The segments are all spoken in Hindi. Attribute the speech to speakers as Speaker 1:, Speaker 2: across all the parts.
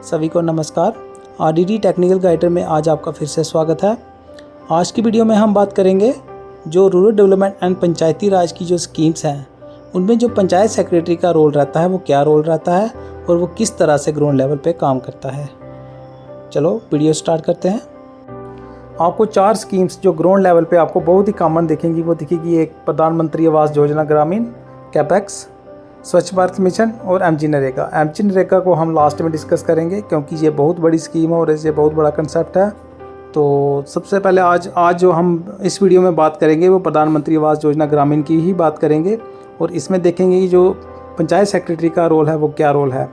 Speaker 1: सभी को नमस्कार। आरडीडी टेक्निकल गाइडर में आज आपका फिर से स्वागत है। आज की वीडियो में हम बात करेंगे जो रूरल डेवलपमेंट एंड पंचायती राज की जो स्कीम्स हैं उनमें जो पंचायत सेक्रेटरी का रोल रहता है वो क्या रोल रहता है और वो किस तरह से ग्राउंड लेवल पे काम करता है। चलो वीडियो स्टार्ट करते हैं। आपको 4 स्कीम्स जो ग्राउंड लेवल पे आपको बहुत ही कॉमन दिखेंगी वो दिखेगी। एक प्रधानमंत्री आवास योजना ग्रामीण, कैपेक्स, स्वच्छ भारत मिशन और एमजी नरेगा। एमजी नरेगा को हम लास्ट में डिस्कस करेंगे क्योंकि ये बहुत बड़ी स्कीम है और ये बहुत बड़ा कंसेप्ट है। तो सबसे पहले आज जो हम इस वीडियो में बात करेंगे वो प्रधानमंत्री आवास योजना ग्रामीण की ही बात करेंगे और इसमें देखेंगे कि जो पंचायत सेक्रेटरी का रोल है वो क्या रोल है।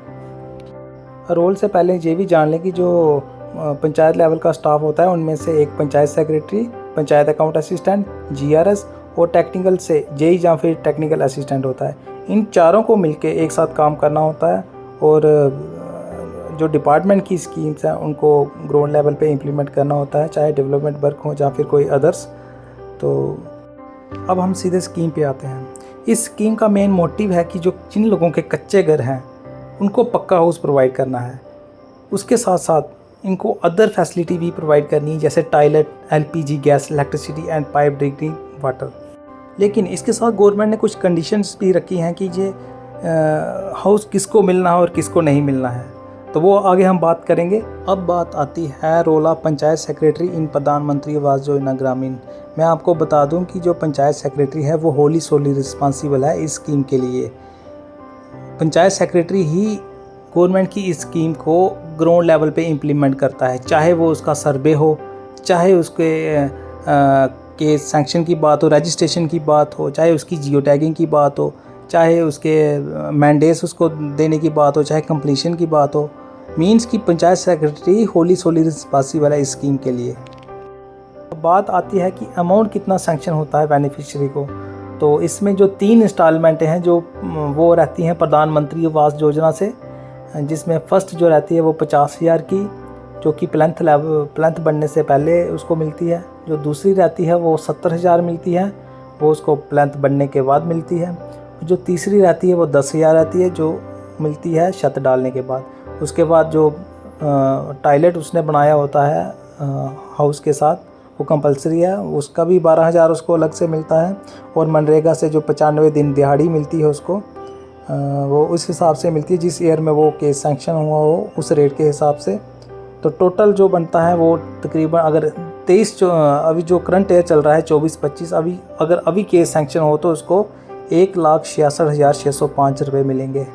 Speaker 1: रोल से पहले ये भी जान लें कि जो पंचायत लेवल का स्टाफ होता है उनमें से एक panchayat secretary, panchayat account assistant, GRS और टेक्निकल से जेई या फिर टेक्निकल असिस्टेंट होता है। इन चारों को मिलके एक साथ काम करना होता है और जो डिपार्टमेंट की स्कीम्स हैं उनको ग्राउंड लेवल पे इम्प्लीमेंट करना होता है, चाहे डेवलपमेंट वर्क हो या फिर कोई अदर्स। तो अब हम सीधे स्कीम पे आते हैं। इस स्कीम का मेन मोटिव है कि जो जिन लोगों के कच्चे घर हैं उनको पक्का हाउस प्रोवाइड करना है। उसके साथ साथ इनको अदर फैसिलिटी भी प्रोवाइड करनी है जैसे toilet, LPG gas, electricity and pipe drinking water. लेकिन इसके साथ गवर्नमेंट ने कुछ कंडीशंस भी रखी हैं कि ये हाउस किसको मिलना है और किसको नहीं मिलना है, तो वो आगे हम बात करेंगे। अब बात आती है role of panchayat secretary in Pradhan Mantri Awas योजना ग्रामीण। मैं आपको बता दूं कि जो पंचायत सेक्रेटरी है वो होली सोली रिस्पॉन्सिबल है इस स्कीम के लिए। पंचायत सेक्रेटरी ही गवर्नमेंट की इस स्कीम को ग्राउंड लेवल पे इम्प्लीमेंट करता है, चाहे वो उसका सर्वे हो, चाहे उसके के सैंक्शन की बात हो, रजिस्ट्रेशन की बात हो, चाहे उसकी जियो टैगिंग की बात हो, चाहे उसके मैंडेट्स उसको देने की बात हो, चाहे कंप्लीशन की बात हो। मींस की पंचायत सेक्रेटरी होली सोली रिस्पॉन्सिबल है इस स्कीम के लिए। बात आती है कि अमाउंट कितना सैंक्शन होता है बेनिफिशियरी को। तो इसमें जो 3 इंस्टॉलमेंटें हैं जो वो रहती हैं प्रधानमंत्री आवास योजना से, जिसमें फर्स्ट जो रहती है वो 50,000 की जो कि प्लेंथ बनने से पहले उसको मिलती है। जो दूसरी रहती है वो 70,000 मिलती है, वो उसको प्लेंथ बनने के बाद मिलती है। जो तीसरी रहती है वो 10,000 रहती है जो मिलती है छत डालने के बाद। उसके बाद जो टॉयलेट उसने बनाया होता है हाउस के साथ वो कंपलसरी है, उसका भी 12,000 उसको अलग से मिलता है। और मनरेगा से जो 95 दिन दिहाड़ी मिलती है उसको वो उस हिसाब से मिलती है जिस ईयर में वो केस सैंक्शन हुआ हो उस रेट के हिसाब से। तो टोटल जो बनता है वो तकरीबन अगर 23 अभी जो करंट ईयर चल रहा है 24-25 अभी केस सैंक्शन हो तो उसको 1,66,605 रुपये मिलेंगे।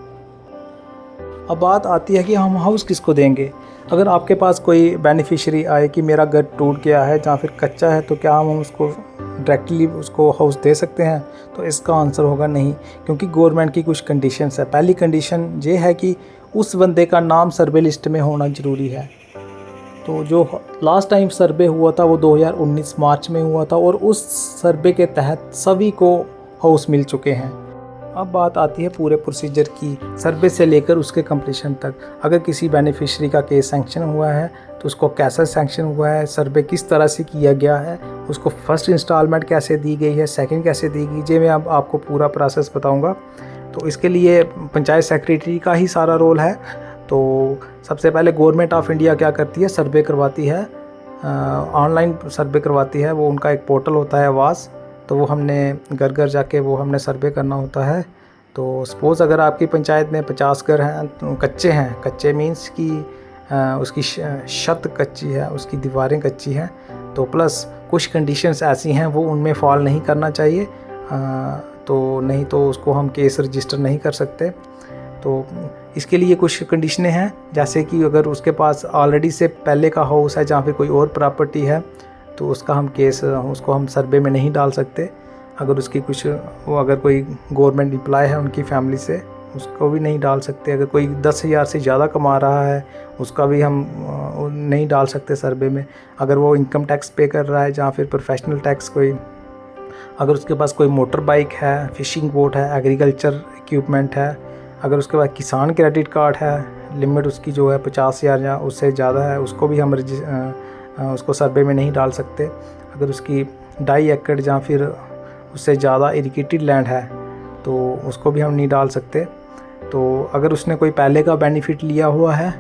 Speaker 1: अब बात आती है कि हम हाउस किसको देंगे। अगर आपके पास कोई बेनिफिशियरी आए कि मेरा घर टूट गया है या फिर कच्चा है तो क्या हम उसको डायरेक्टली उसको हाउस दे सकते हैं, तो इसका आंसर होगा नहीं, क्योंकि गवर्नमेंट की कुछ कंडीशंस है। पहली कंडीशन ये है कि उस बंदे का नाम सर्वे लिस्ट में होना ज़रूरी है। तो जो लास्ट टाइम सर्वे हुआ था वो 2019 मार्च में हुआ था और उस सर्वे के तहत सभी को हाउस मिल चुके हैं। अब बात आती है पूरे प्रोसीजर की, सर्वे से लेकर उसके कंप्लीशन तक। अगर किसी बेनिफिशियरी का केस सैंक्शन हुआ है तो उसको कैसे सैंक्शन हुआ है, सर्वे किस तरह से किया गया है, उसको फर्स्ट इंस्टॉलमेंट कैसे दी गई है, सेकंड कैसे दी गई, ये मैं अब आपको पूरा प्रोसेस बताऊंगा। तो इसके लिए पंचायत सेक्रेटरी का ही सारा रोल है। तो सबसे पहले गवर्नमेंट ऑफ इंडिया क्या करती है, सर्वे करवाती है, ऑनलाइन सर्वे करवाती है। वो उनका एक पोर्टल होता है आवास, तो वो हमने घर घर जाके वो हमने सर्वे करना होता है। तो सपोज़ अगर आपकी पंचायत में 50 घर हैं तो कच्चे मीन्स कि उसकी छत कच्ची है, उसकी दीवारें कच्ची हैं, तो प्लस कुछ कंडीशंस ऐसी हैं वो उनमें फॉल नहीं करना चाहिए, तो नहीं तो उसको हम केस रजिस्टर नहीं कर सकते। तो इसके लिए कुछ कंडीशनें हैं, जैसे कि अगर उसके पास ऑलरेडी से पहले का हाउस है जहाँ फिर कोई और प्रॉपर्टी है तो उसका हम उसको हम सर्वे में नहीं डाल सकते। अगर उसकी अगर कोई गवर्नमेंट एम्प्लॉय है उनकी फैमिली से उसको भी नहीं डाल सकते। अगर कोई 10,000 से ज़्यादा कमा रहा है उसका भी हम नहीं डाल सकते सर्वे में। अगर वो इनकम टैक्स पे कर रहा है या फिर प्रोफेशनल टैक्स अगर उसके पास कोई मोटर बाइक है, फिशिंग बोट है, एग्रीकल्चर इक्विपमेंट है, अगर उसके पास किसान क्रेडिट कार्ड है, लिमिट उसकी जो है 50,000 या उससे ज़्यादा है, उसको भी हम उसको सर्वे में नहीं डाल सकते। अगर उसकी 2.5 एकड़ या फिर उससे ज़्यादा इरिगेटेड लैंड है तो उसको भी हम नहीं डाल सकते। तो अगर उसने कोई पहले का बेनिफिट लिया हुआ है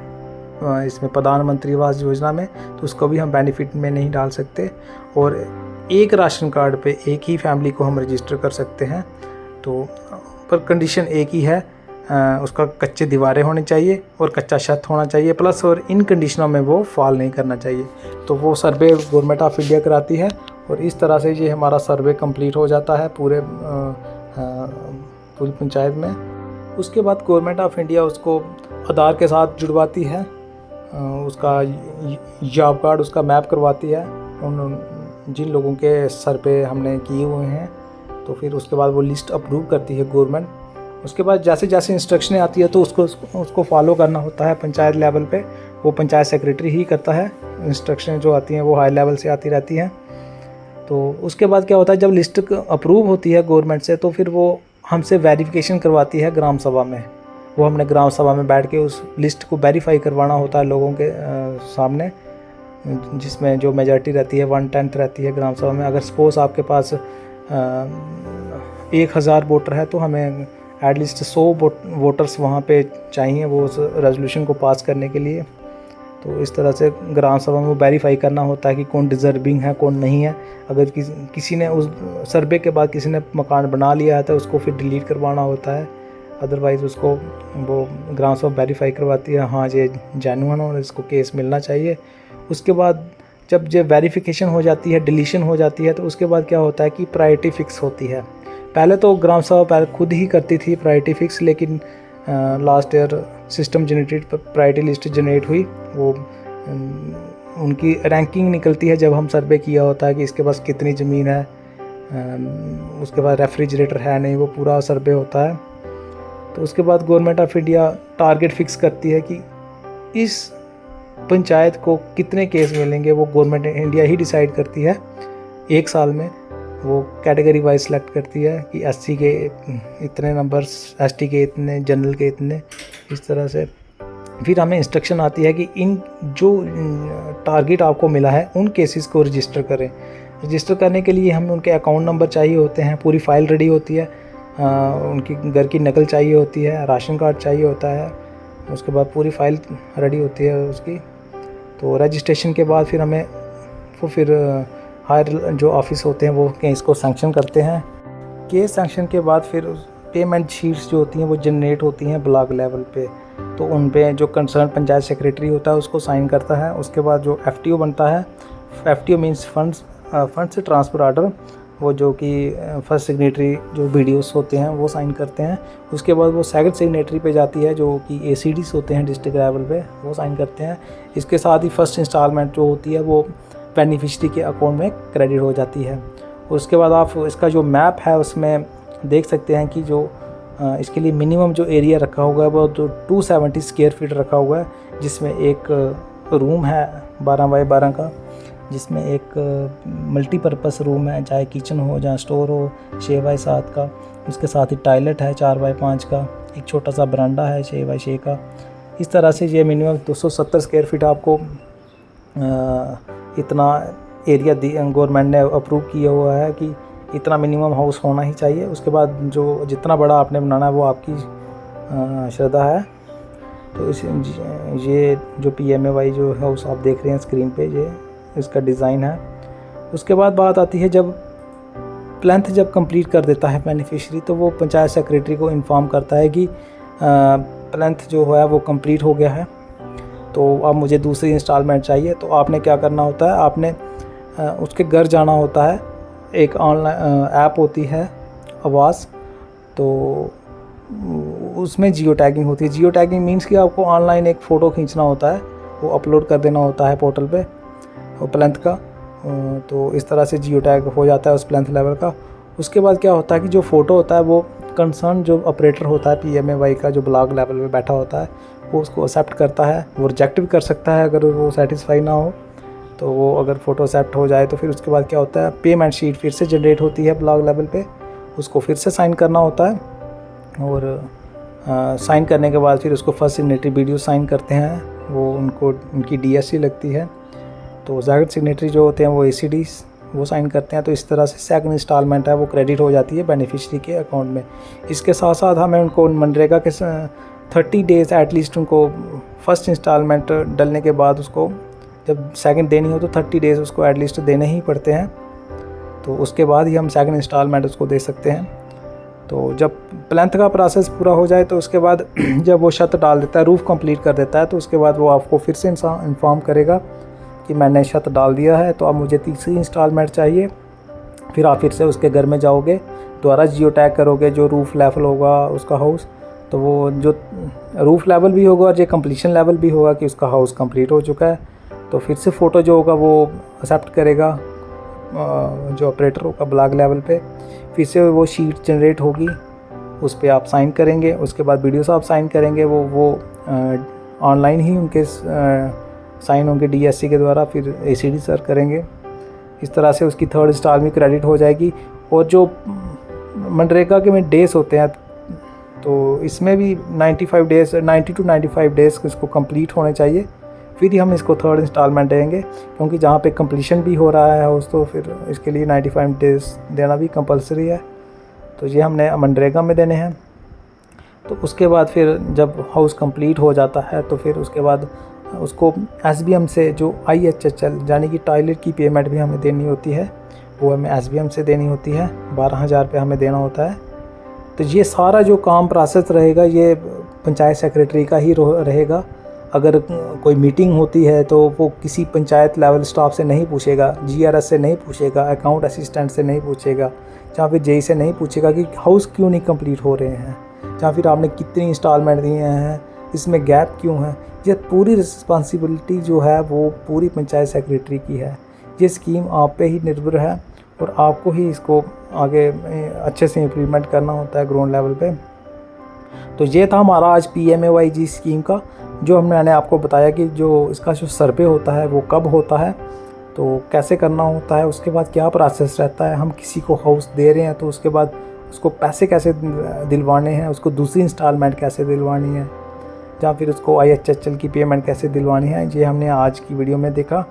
Speaker 1: इसमें प्रधानमंत्री आवास योजना में, तो उसको भी हम बेनिफिट में नहीं डाल सकते। और एक राशन कार्ड पे एक ही फैमिली को हम रजिस्टर कर सकते हैं। तो पर कंडीशन एक ही है, उसका कच्चे दीवारें होनी चाहिए और कच्चा छत होना चाहिए प्लस, और इन कंडीशनों में वो फॉल नहीं करना चाहिए। तो वो सर्वे गवर्नमेंट ऑफ इंडिया कराती है और इस तरह से ये हमारा सर्वे कंप्लीट हो जाता है पूरी पंचायत में। उसके बाद गवर्नमेंट ऑफ इंडिया उसको आधार के साथ जुड़वाती है, उसका जॉब कार्ड उसका मैप करवाती है उन जिन लोगों के सर पे हमने किए हुए हैं। तो फिर उसके बाद वो लिस्ट अप्रूव करती है गवर्नमेंट। उसके बाद जैसे जैसे इंस्ट्रक्शनें आती है तो उसको फॉलो करना होता है पंचायत लेवल पे। वो पंचायत सेक्रेटरी ही करता है, इंस्ट्रक्शन जो आती हैं वो हाई लेवल से आती रहती हैं। तो उसके बाद क्या होता है, जब लिस्ट अप्रूव होती है गवर्नमेंट से तो फिर वो हमसे वेरिफिकेशन करवाती है ग्राम सभा में। वो हमने ग्राम सभा में बैठ के उस लिस्ट को वेरीफाई करवाना होता है लोगों के सामने, जिसमें जो मेजॉरिटी रहती है 1/10 रहती है ग्राम सभा में। अगर सपोज़ आपके पास 1000 वोटर है तो हमें एटलीस्ट 100 वोटर्स वहाँ पे चाहिए वो उस रेजोल्यूशन को पास करने के लिए। तो इस तरह से ग्राम सभा में वेरीफाई करना होता है कि कौन डिज़र्विंग है कौन नहीं है। अगर किसी ने उस सर्वे के बाद किसी ने मकान बना लिया है तो उसको फिर डिलीट करवाना होता है, अदरवाइज़ उसको वो ग्राम सभा वेरीफाई करवाती है, हाँ ये जेन्युइन और इसको केस मिलना चाहिए। उसके बाद जब ये वेरिफिकेशन हो जाती है, डिलीशन हो जाती है, तो उसके बाद क्या होता है कि प्रायोरिटी फ़िक्स होती है। पहले तो ग्राम सभा पहले खुद ही करती थी प्रायोरिटी फ़िक्स, लेकिन last year system generated priority list generate हुई। वो उनकी रैंकिंग निकलती है जब हम सर्वे किया होता है कि इसके पास कितनी ज़मीन है, उसके बाद रेफ्रिजरेटर है नहीं, वो पूरा सर्वे होता है। तो उसके बाद government of India target fix करती है कि इस पंचायत को कितने केस मिलेंगे, वो गवर्नमेंट इंडिया ही डिसाइड करती है। एक साल में वो कैटेगरी वाइज सेलेक्ट करती है कि एससी के इतने नंबर्स, एसटी के इतने, जनरल के इतने, इस तरह से। फिर हमें इंस्ट्रक्शन आती है कि इन जो टारगेट आपको मिला है उन केसेस को रजिस्टर करें। रजिस्टर करने के लिए हमें उनके अकाउंट नंबर चाहिए होते हैं, पूरी फ़ाइल रेडी होती है, उनकी घर की नकल चाहिए होती है, राशन कार्ड चाहिए होता है, उसके बाद पूरी फ़ाइल रेडी होती है उसकी। तो रजिस्ट्रेशन के बाद फिर हमें वो फिर हायर जो ऑफिस होते हैं वो केस को सैंक्शन करते हैं। केस सैंक्शन के बाद फिर पेमेंट शीट्स जो होती हैं वो जनरेट होती हैं ब्लॉक लेवल पे। तो उन पे जो कंसर्न पंचायत सेक्रेटरी होता है उसको साइन करता है। उसके बाद जो एफटीओ बनता है, FTO means funds transfer order, वो जो कि फर्स्ट सिग्नेटरी जो वीडियोस होते हैं वो साइन करते हैं। उसके बाद वो सेकंड सिग्नेटरी पे जाती है जो कि एसीडीस होते हैं डिस्ट्रिक्ट लेवल पे, वो साइन करते हैं। इसके साथ ही फर्स्ट इंस्टॉलमेंट जो होती है वो बेनिफिशरी के अकाउंट में क्रेडिट हो जाती है। उसके बाद आप इसका जो मैप है उसमें देख सकते हैं कि जो इसके लिए मिनिमम जो एरिया रखा हुआ है वो तो 270 स्क्वायर फीट रखा हुआ है, जिसमें एक रूम है 12 बाई 12 का, जिसमें एक मल्टीपर्पस रूम है, चाहे किचन हो चाहे स्टोर हो, 6 बाई 7 का। उसके साथ ही टॉयलेट है 4 बाई 5 का, एक छोटा सा बरांडा है 6 बाई 6 का। इस तरह से ये मिनिमम 270 स्क्वायर फीट आपको इतना एरिया गवर्नमेंट ने अप्रूव किया हुआ है कि इतना मिनिमम हाउस होना ही चाहिए। उसके बाद जो जितना बड़ा आपने बनाना है वो आपकी श्रद्धा है। तो ये जो PMAY जो हाउस आप देख रहे हैं स्क्रीन पे, ये इसका डिज़ाइन है। उसके बाद बात आती है जब प्लेंथ जब कंप्लीट कर देता है बेनिफिशरी, तो वो पंचायत सेक्रेटरी को इन्फॉर्म करता है कि प्लेंथ जो है वो कंप्लीट हो गया है, तो अब मुझे दूसरी इंस्टॉलमेंट चाहिए। तो आपने क्या करना होता है, आपने उसके घर जाना होता है। एक ऑनलाइन ऐप होती है आवास, तो उसमें जियो टैगिंग होती है। जियो टैगिंग मीन्स कि आपको ऑनलाइन एक फ़ोटो खींचना होता है, वो अपलोड कर देना होता है पोर्टल पे प्लेंथ का। तो इस तरह से जियो टैग हो जाता है उस प्लेंथ लेवल का। उसके बाद क्या होता है कि जो फ़ोटो होता है वो कंसर्न जो ऑपरेटर होता है PMAY का, जो ब्लॉक लेवल पे बैठा होता है, वो उसको एक्सेप्ट करता है। वो रिजेक्ट भी कर सकता है अगर वो सेटिस्फाई ना हो। तो वो अगर फ़ोटो एक्सेप्ट हो जाए तो फिर उसके बाद क्या होता है, पेमेंट शीट फिर से जनरेट होती है ब्लॉक लेवल पे, उसको फिर से साइन करना होता है। और साइन करने के बाद फिर उसको फर्स्ट सिग्नेटरी वीडियो साइन करते हैं, वो उनकी DSC लगती है। तो सेकंड सिग्नेटरी जो होते हैं वो ACDs वो साइन करते हैं। तो इस तरह से सेकंड इंस्टॉलमेंट है वो क्रेडिट हो जाती है बेनिफिशरी के अकाउंट में। इसके साथ साथ हमें उनको मनरेगा के 30 डेज़ एटलीस्ट उनको फर्स्ट इंस्टॉलमेंट डलने के बाद उसको जब सेकंड देनी हो तो 30 डेज़ उसको एटलीस्ट देने ही पड़ते हैं। तो उसके बाद ही हम सेकंड इंस्टॉलमेंट उसको दे सकते हैं। तो जब प्लेंथ का प्रोसेस पूरा हो जाए तो उसके बाद जब वो छत डाल देता है, रूफ़ कंप्लीट कर देता है, तो उसके बाद वो आपको फिर से इन्फॉर्म करेगा कि मैंने छत डाल दिया है, तो अब मुझे तीसरी इंस्टॉलमेंट चाहिए। फिर आप फिर से उसके घर में जाओगे, दोबारा जियो टैग करोगे जो रूफ़ लेवल होगा उसका हाउस, तो वो जो रूफ़ लेवल भी होगा और ये कंप्लीशन लेवल भी होगा कि उसका हाउस कंप्लीट हो चुका है। तो फिर से फ़ोटो जो होगा वो एक्सेप्ट करेगा जो ऑपरेटर होगा ब्लॉक लेवल पे। फिर से वो शीट जनरेट होगी, उस पर आप साइन करेंगे। उसके बाद वीडियो से आप साइन करेंगे, वो ऑनलाइन ही उनके साइन होंगे DSC के द्वारा, फिर ACD सर करेंगे। इस तरह से उसकी थर्ड इंस्टॉलमेंट क्रेडिट हो जाएगी। और जो मनरेगा के में डेज़ होते हैं तो इसमें भी 95 डेज़ 90 to 95 डेज़ इसको कंप्लीट होने चाहिए, फिर ही हम इसको थर्ड इंस्टॉलमेंट देंगे। क्योंकि जहाँ पे कंप्लीशन भी हो रहा है हाउस, तो फिर इसके लिए 95 डेज़ देना भी कंपलसरी है। तो ये हमने मनरेगा में देने हैं। तो उसके बाद फिर जब हाउस कंप्लीट हो जाता है तो फिर उसके बाद उसको SBM से जो IHHL यानी कि टॉयलेट की पेमेंट भी हमें देनी होती है, वो हमें SBM से देनी होती है। 12,000 रुपये हमें देना होता है। तो ये सारा जो काम प्रोसेस रहेगा ये पंचायत सेक्रेटरी का ही रहेगा। अगर कोई मीटिंग होती है तो वो किसी पंचायत लेवल स्टाफ से नहीं पूछेगा, GRS से नहीं पूछेगा, अकाउंट असिस्टेंट से नहीं पूछेगा, या फिर JE से नहीं पूछेगा कि हाउस क्यों नहीं कंप्लीट हो रहे हैं, या फिर आपने कितनी इंस्टॉलमेंट दिए हैं, इसमें गैप क्यों है। ये पूरी रिस्पॉन्सिबिलिटी जो है वो पूरी पंचायत सेक्रेटरी की है। ये स्कीम आप पे ही निर्भर है और आपको ही इसको आगे अच्छे से इम्प्लीमेंट करना होता है ग्राउंड लेवल पे। तो ये था हमारा आज PMAYG स्कीम का, जो मैंने आपको बताया कि जो इसका जो सर्वे होता है वो कब होता है, तो कैसे करना होता है, उसके बाद क्या प्रोसेस रहता है। हम किसी को हाउस दे रहे हैं तो उसके बाद उसको पैसे कैसे दिलवाने हैं, उसको दूसरी इंस्टॉलमेंट कैसे दिलवानी है, या फिर उसको IHHL की पेमेंट कैसे दिलवानी है, ये हमने आज की वीडियो में देखा।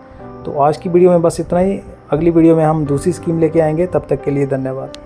Speaker 1: तो आज की वीडियो में बस इतना ही। अगली वीडियो में हम दूसरी स्कीम लेके आएंगे। तब तक के लिए धन्यवाद।